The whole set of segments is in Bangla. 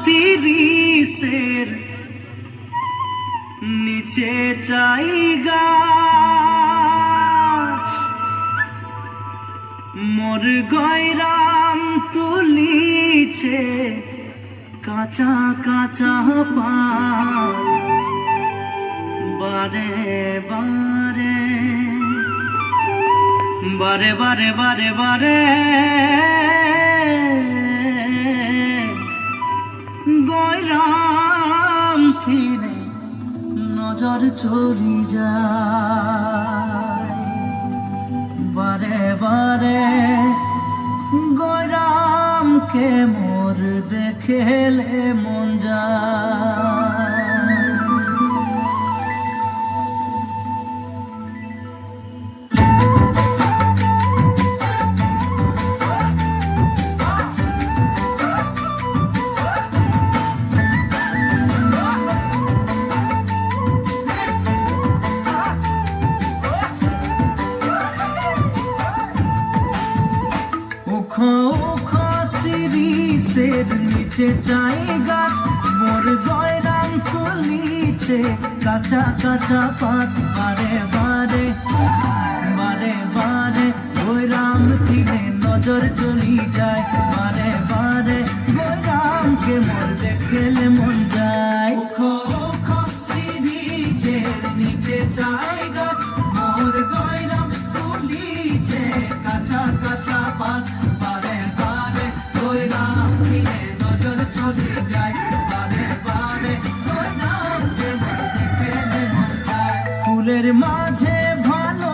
শিরিষের নিচে জায়গা মোর গয়রাম তুলিছে কাঁচা কাঁচা পাত বারে বারে বারে বারে বারে বারে গয়রাম ফিরে নজর চলি যায় বারে বারে গয়রামকে মোর দেখেলে মন যায়। শিরিষের নিচে চাই গাছ মোর গয়রাম তুলিছে কাঁচা কাঁচা পাত বারে বারে বারে বারে গয়রাম ফিরে নজর চলি যায় বারে বারে গয়রামকে মোর দেখেলে মন যায়। শিরিষের নিচে চাই গাছ মোর গয়রাম তুলিছে কাঁচা কাঁচা পাত বারে বারে গয়রাম ফিরে নজর চলে যায় বারে বারে গয়রামকে মোর দেখেলে মন যায়। ফুলের মাঝে ভালো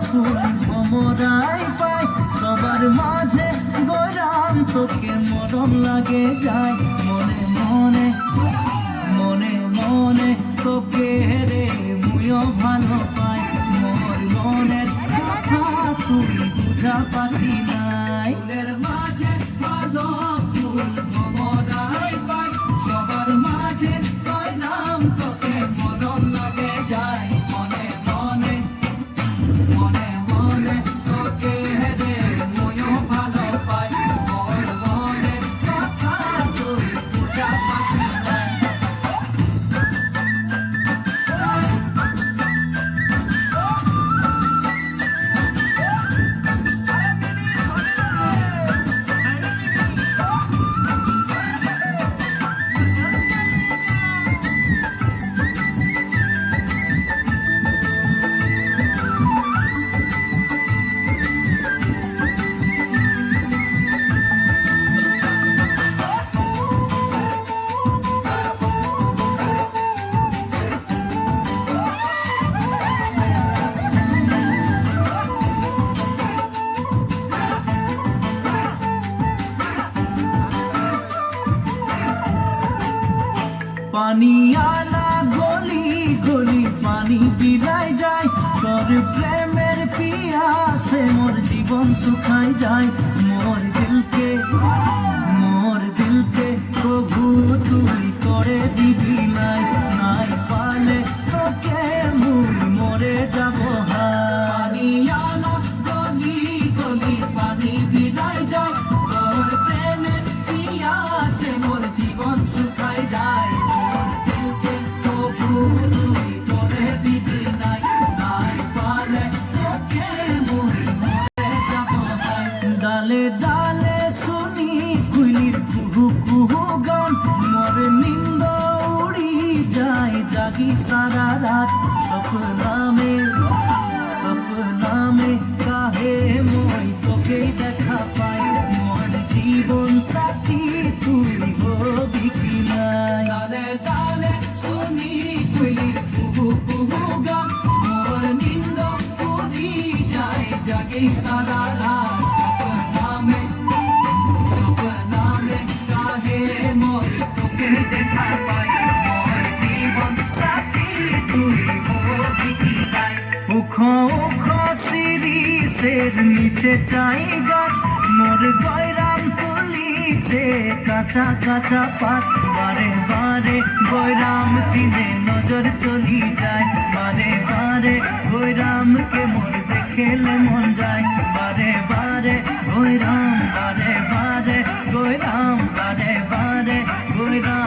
ফুল ভমরাই পায় সবার মাঝে গয়রাম তোকে মরম লাগে যায় মনে মনে মনে মনে তোকে রে মুইও ভালো পাই মোর মনের কথা তুই বুঝা পাচ্ছি নাই। ফুলের মাঝে ভালো ফুল ভমরাই পাই সবার মাঝে গয়রাম তোকে মরম লাগে যায় মনে মনে মনে মনে তোকে রে মুইও ভালো পাই মোর মনের কথা তুই বুঝা পাচ্ছি নাই। পানিয়ালা গলি গলি পানি বিলায় যায় তোর প্রেমের পিয়াসে মোর জীবন শুকায় যায় মোর দিলকে কবু তুই করে দিবি নাই নাই পালে তোকে মুই মরে যাব। পানিয়ালা গলি গলি পানি বিলায় যায় তোর প্রেমের পিয়াসে মোর জীবন শুকায় যায় ডালে ডালে শুনি কুইলির কুহু কুহু গান মোর নিন্দ উড়ি যায় জাগি সারা রাত স্বপ্নামে কাহে মই তোকে দেখা পাই মোর জীবন সাথী তুই হবি কি নাই। ডালে ডালে শুনি কুইলির কুহু কুহু গান মোর নিন্দ উড়ি যায় জাগি সারা রাত স্বপ্নামে কাহে মই তোকে দেখা পাই মোর জীবন সাথী তুই হবি কি নাই। শিরিষের নিচে চাই গাছ মোর গয়রাম তুলিছে কাঁচা কাঁচা পাত বারে বারে গয়রাম দিনে নজর চলি যায় বারে বারে গয়রামকে মোর দেখেলে মন যায় বারে বারে গয়রাম বারে বারে কইরাম বারে বারে কইরাম